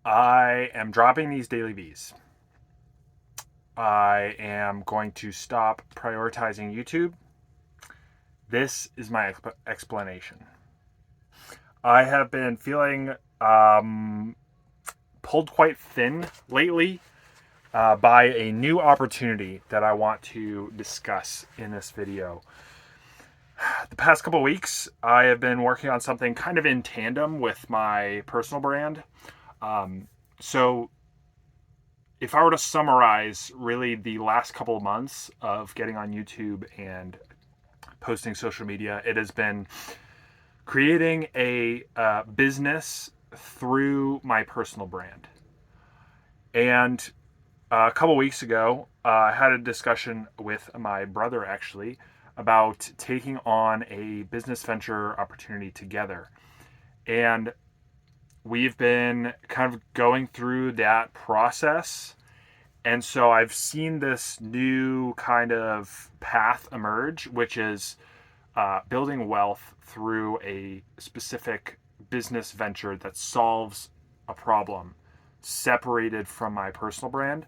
I am dropping these daily V's. I am going to stop prioritizing YouTube. This is my explanation. I have been feeling pulled quite thin lately by a new opportunity that I want to discuss in this video. The past couple of weeks, I have been working on something kind of in tandem with my personal brand. So if I were to summarize really the last couple of months of getting on YouTube and posting social media, it has been creating a business through my personal brand. And a couple weeks ago, I had a discussion with my brother actually about taking on a business venture opportunity together. And we've been kind of going through that process. And so I've seen this new kind of path emerge, which is building wealth through a specific business venture that solves a problem separated from my personal brand.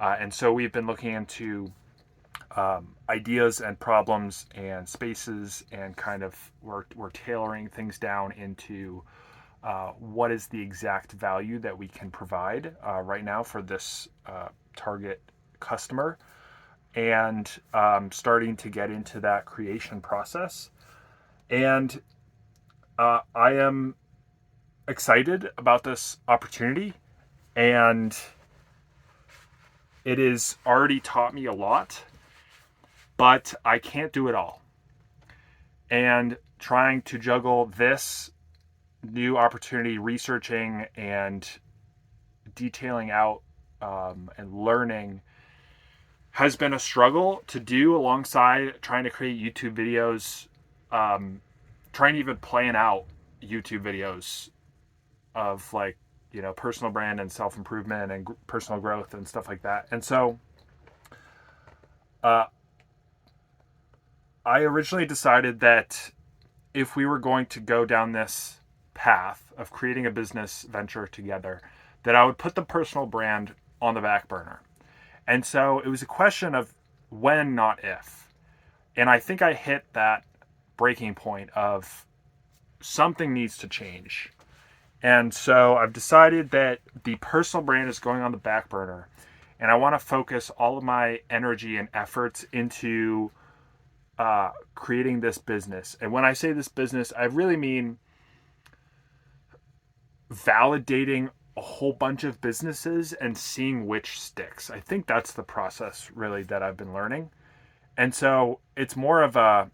And so we've been looking into ideas and problems and spaces, and kind of we're tailoring things down into what is the exact value that we can provide right now for this target customer, and starting to get into that creation process. And I am excited about this opportunity, and it has already taught me a lot, but I can't do it all. And trying to juggle this new opportunity, researching and detailing out and learning, has been a struggle to do alongside trying to create YouTube videos, trying to even plan out YouTube videos of personal brand and self-improvement and personal growth and stuff like that. And so I originally decided that if we were going to go down this path of creating a business venture together, that I would put the personal brand on the back burner. And so it was a question of when, not if. And I think I hit that breaking point of something needs to change. And so I've decided that the personal brand is going on the back burner, and I want to focus all of my energy and efforts into creating this business. And when I say this business, I really mean validating a whole bunch of businesses and seeing which sticks. I think that's the process really that I've been learning. And so it's more of a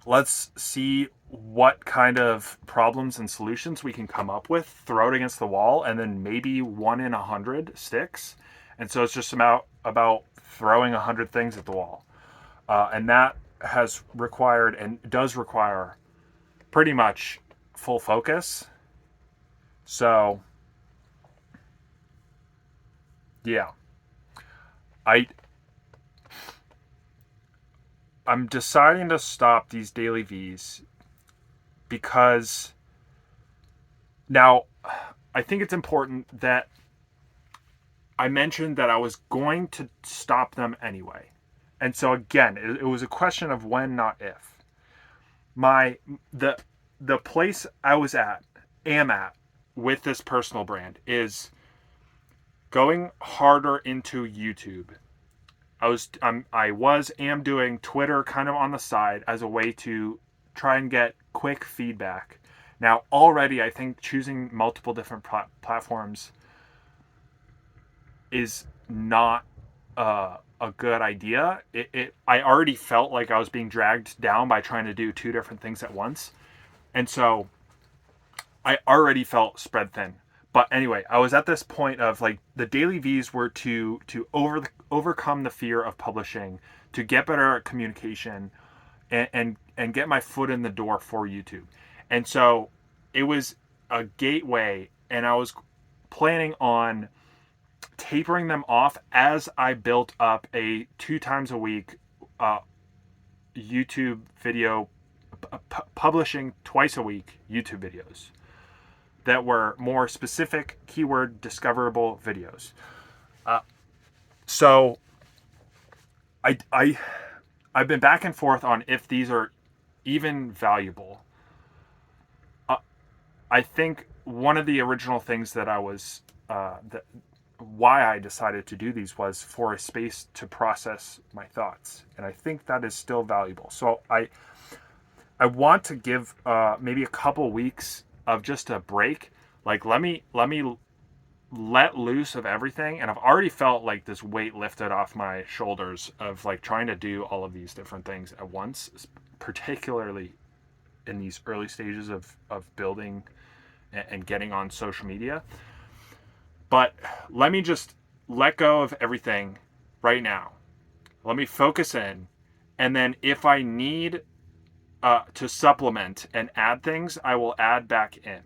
let's see what kind of problems and solutions we can come up with, throw it against the wall, and then maybe 1 in 100 sticks. And so it's just about throwing 100 things at the wall. And that has required and does require pretty much full focus. So yeah, I'm deciding to stop these daily V's because now I think it's important that I mentioned that I was going to stop them anyway. And so again, it was a question of when, not if. The place I am at with this personal brand is going harder into YouTube. am doing Twitter kind of on the side as a way to try and get quick feedback. Now, already, I think choosing multiple different platforms is not a good idea. I already felt like I was being dragged down by trying to do two different things at once. And so I already felt spread thin. But anyway, I was at this point of like the daily V's were to overcome the fear of publishing, to get better at communication, and get my foot in the door for YouTube. And so it was a gateway, and I was planning on tapering them off as I built up a 2 times a week YouTube video, publishing twice a week YouTube videos. that were more specific, keyword discoverable videos. So I've been back and forth on if these are even valuable. I think one of the original things that I was why I decided to do these was for a space to process my thoughts, and I think that is still valuable. So I want to give maybe a couple weeks of just a break. Like let me let loose of everything, and I've already felt like this weight lifted off my shoulders of like trying to do all of these different things at once, particularly in these early stages of building and getting on social media. But let me just let go of everything right now. Let me focus in, and then if I need to supplement and add things, I will add back in.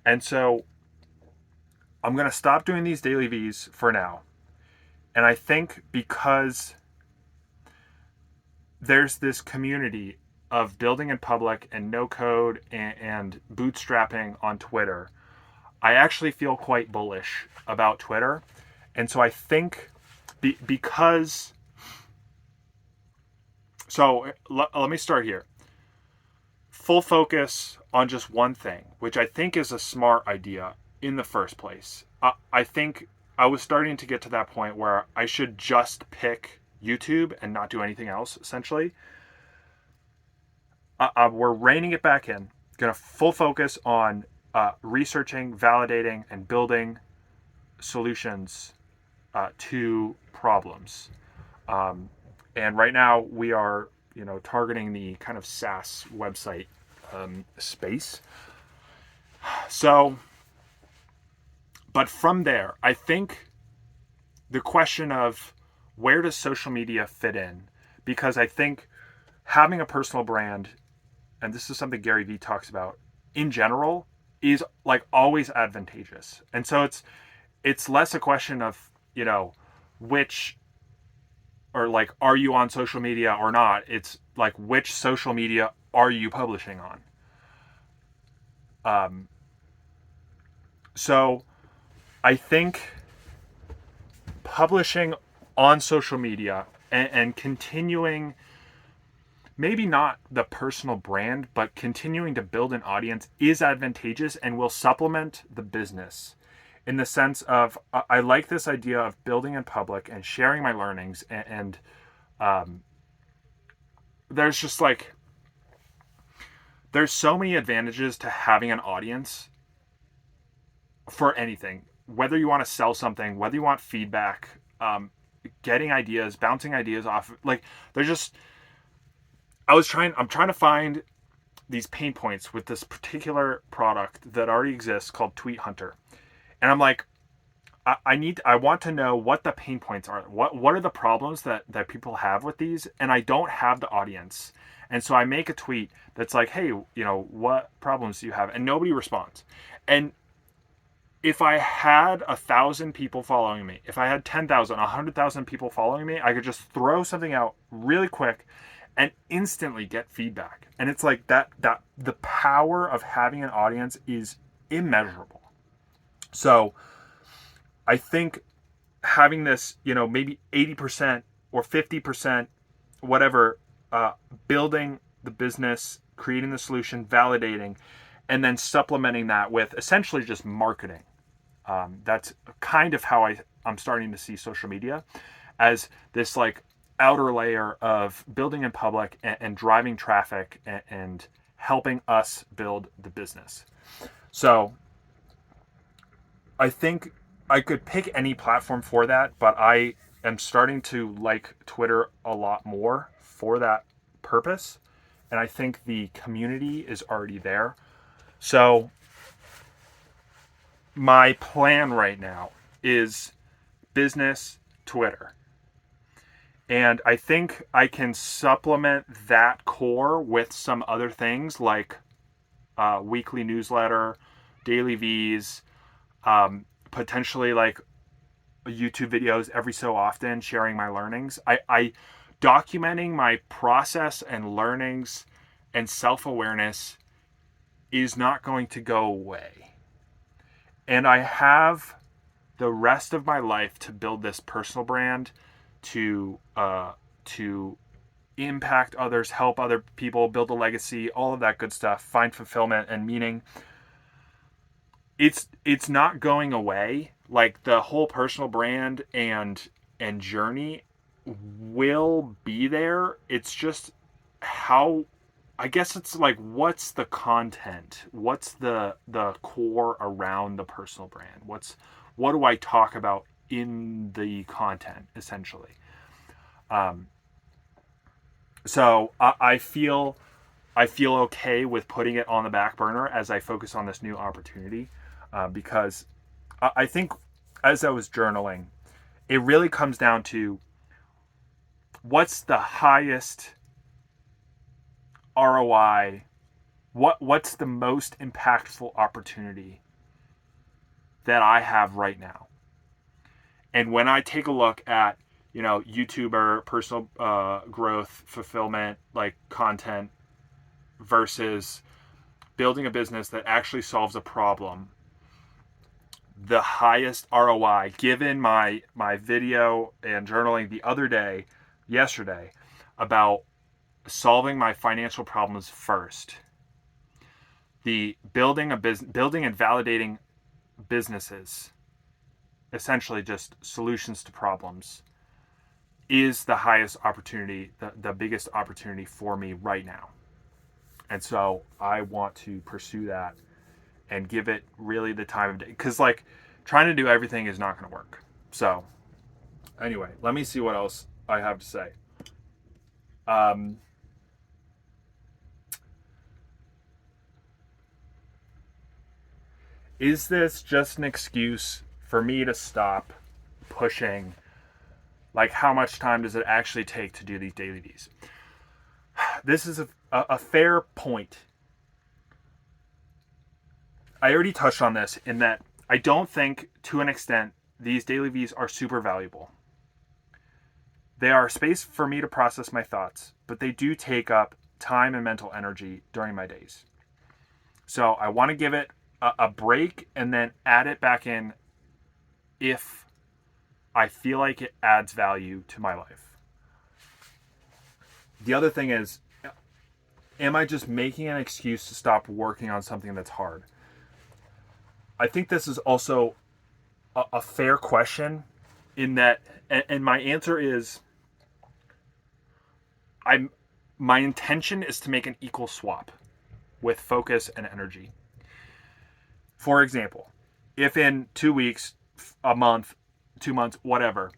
And so I'm going to stop doing these daily V's for now. And I think because there's this community of building in public and no code and bootstrapping on Twitter, I actually feel quite bullish about Twitter. And so I think because... So let me start here. Full focus on just one thing, which I think is a smart idea in the first place. I think I was starting to get to that point where I should just pick YouTube and not do anything else, essentially. We're reining it back in. Going to full focus on researching, validating, and building solutions to problems. And right now we are, targeting the kind of SaaS website space. So, but from there, I think the question of where does social media fit in? Because I think having a personal brand, and this is something Gary Vee talks about in general, is like always advantageous. And so it's less a question of, which, or like, are you on social media or not? It's like, which social media are you publishing on? So I think publishing on social media and continuing, maybe not the personal brand, but continuing to build an audience is advantageous and will supplement the business in the sense of, I like this idea of building in public and sharing my learnings. And there's just like, there's so many advantages to having an audience for anything, whether you want to sell something, whether you want feedback, getting ideas, bouncing ideas off. Like there's just, I'm trying to find these pain points with this particular product that already exists called Tweet Hunter. And I'm like, I want to know what the pain points are. What are the problems that people have with these? And I don't have the audience. And so I make a tweet that's like, hey, what problems do you have? And nobody responds. And if I had 1,000 people following me, if I had 10,000, 100,000 people following me, I could just throw something out really quick and instantly get feedback. And it's like that the power of having an audience is immeasurable. So I think having this, maybe 80% or 50%, whatever, building the business, creating the solution, validating, and then supplementing that with essentially just marketing. That's kind of how I'm starting to see social media as this like outer layer of building in public and driving traffic and helping us build the business. So I think I could pick any platform for that, but I am starting to like Twitter a lot more for that purpose. And I think the community is already there. So my plan right now is business Twitter. And I think I can supplement that core with some other things like weekly newsletter, daily V's, potentially like YouTube videos every so often, sharing my learnings. I documenting my process and learnings and self-awareness is not going to go away. And I have the rest of my life to build this personal brand, to impact others, help other people, build a legacy, all of that good stuff, find fulfillment and meaning. It's not going away. Like, the whole personal brand and journey will be there. It's just how, I guess it's like, what's the content? What's the core around the personal brand? What do I talk about in the content, essentially? So I feel okay with putting it on the back burner as I focus on this new opportunity, because I think, as I was journaling, it really comes down to what's the highest ROI, what's the most impactful opportunity that I have right now. And when I take a look at, YouTuber, personal growth, fulfillment, like content, versus building a business that actually solves a problem, the highest ROI, given my video and journaling the other day, yesterday, about solving my financial problems first, the building and validating businesses, essentially just solutions to problems, is the highest opportunity, the biggest opportunity for me right now. And so I want to pursue that and give it really the time of day, because like, trying to do everything is not going to work. So anyway, let me see what else I have to say. Is this just an excuse for me to stop pushing? Like, how much time does it actually take to do these DailyVs? This is a fair point. I already touched on this, in that I don't think, to an extent, these DailyVs are super valuable. They are a space for me to process my thoughts, but they do take up time and mental energy during my days. So I want to give it a break and then add it back in if I feel like it adds value to my life. The other thing is, am I just making an excuse to stop working on something that's hard? I think this is also a fair question, in that, and my answer is, my intention is to make an equal swap with focus and energy. For example, if in 2 weeks, a month, 2 months, whatever,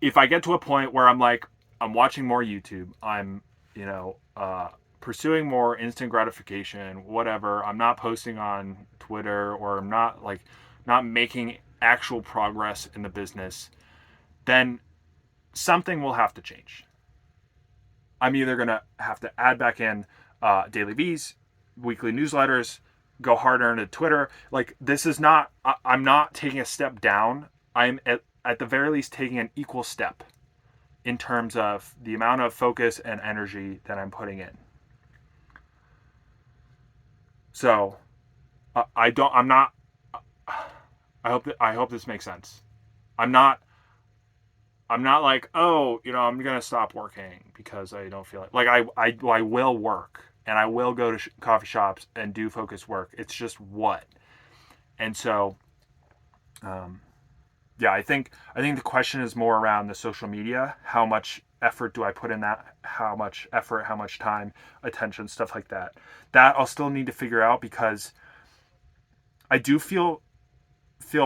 if I get to a point where I'm like, I'm watching more YouTube, I'm, pursuing more instant gratification, whatever, I'm not posting on Twitter, or I'm not making actual progress in the business, then something will have to change. I'm either going to have to add back in DailyVs, weekly newsletters, go harder into Twitter. Like, this is not, I'm not taking a step down. I'm at the very least taking an equal step in terms of the amount of focus and energy that I'm putting in. So I hope this makes sense. I'm not like, oh, I'm gonna stop working because I don't feel like I will work, and I will go to coffee shops and do focus work. It's just what. And so, yeah, I think the question is more around the social media. How much effort do I put in that? How much effort, how much time, attention, stuff like that. That I'll still need to figure out, because I do feel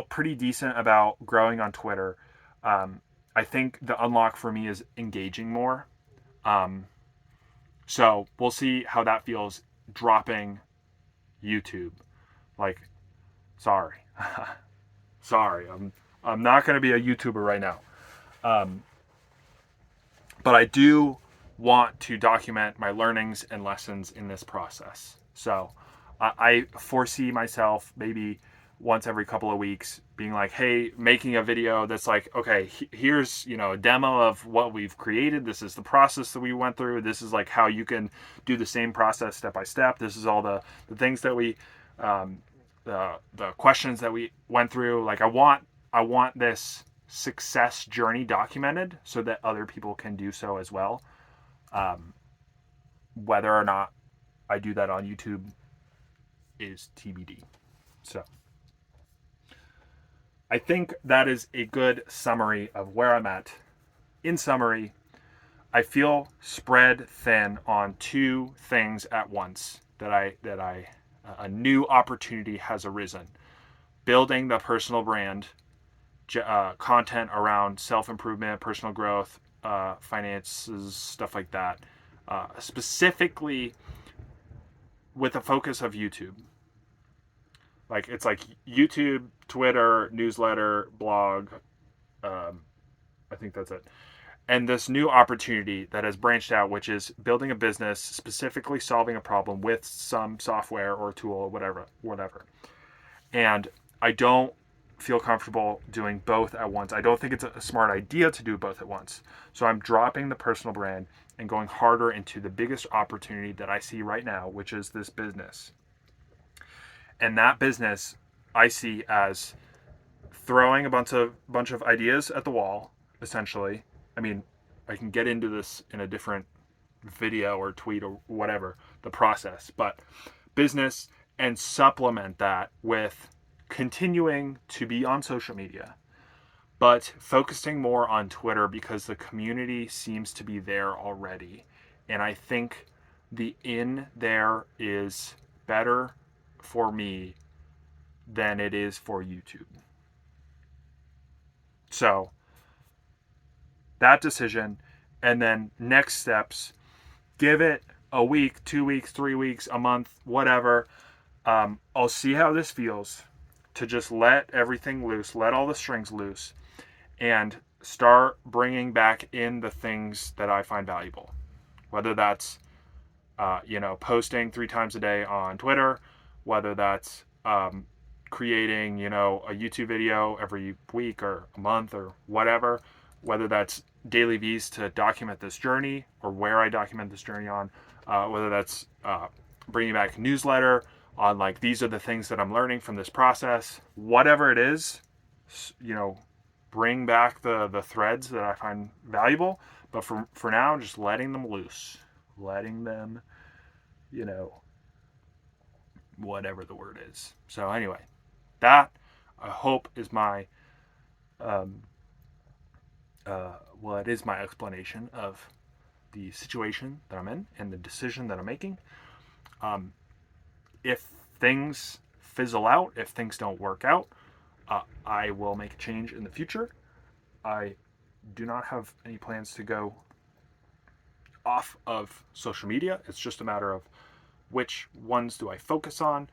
pretty decent about growing on Twitter. I think the unlock for me is engaging more. So we'll see how that feels dropping YouTube. Like, sorry. Sorry. I'm not going to be a YouTuber right now. But I do want to document my learnings and lessons in this process. So I foresee myself maybe once every couple of weeks being like, hey, making a video that's like, okay, here's, a demo of what we've created. This is the process that we went through. This is like how you can do the same process step by step. This is all the things that we the questions that we went through. Like I want this success journey documented so that other people can do so as well. Whether or not I do that on YouTube is TBD. So I think that is a good summary of where I'm at. In summary, I feel spread thin on two things at once that a new opportunity has arisen. Building the personal brand, content around self-improvement, personal growth, finances, stuff like that. Specifically with the focus of YouTube. Like it's like YouTube, Twitter, newsletter, blog. I think that's it. And this new opportunity that has branched out, which is building a business, specifically solving a problem with some software or tool or whatever. And I don't feel comfortable doing both at once. I don't think it's a smart idea to do both at once. So I'm dropping the personal brand and going harder into the biggest opportunity that I see right now, which is this business. And that business I see as throwing a bunch of ideas at the wall, essentially. I mean, I can get into this in a different video or tweet or whatever, the process, but business, and supplement that with continuing to be on social media, but focusing more on Twitter because the community seems to be there already. And I think the in there is better for me than it is for YouTube. So that decision, and then next steps, give it a week, 2 weeks, 3 weeks, a month, whatever. I'll see how this feels to just let everything loose, let all the strings loose, and start bringing back in the things that I find valuable. Whether that's, posting 3 times a day on Twitter, whether that's creating, a YouTube video every week or a month or whatever, whether that's DailyVs to document this journey or where I document this journey on, whether that's bringing back newsletter on like, these are the things that I'm learning from this process, whatever it is, bring back the threads that I find valuable. But for now, just letting them loose, letting them, whatever the word is. So anyway, that I hope is my it is my explanation of the situation that I'm in and the decision that I'm making. If things fizzle out, if things don't work out, I will make a change in the future. I do not have any plans to go off of social media. It's just a matter of which ones do I focus on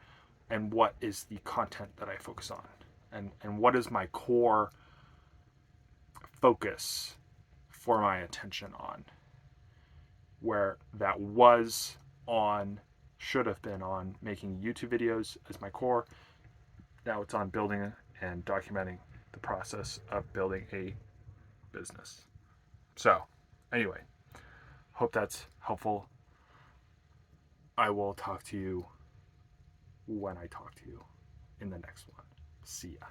and what is the content that I focus on, and what is my core focus for my attention on, where that was on, should have been on making YouTube videos as my core. Now it's on building and documenting the process of building a business. So anyway, hope that's helpful. I will talk to you when I talk to you in the next one. See ya.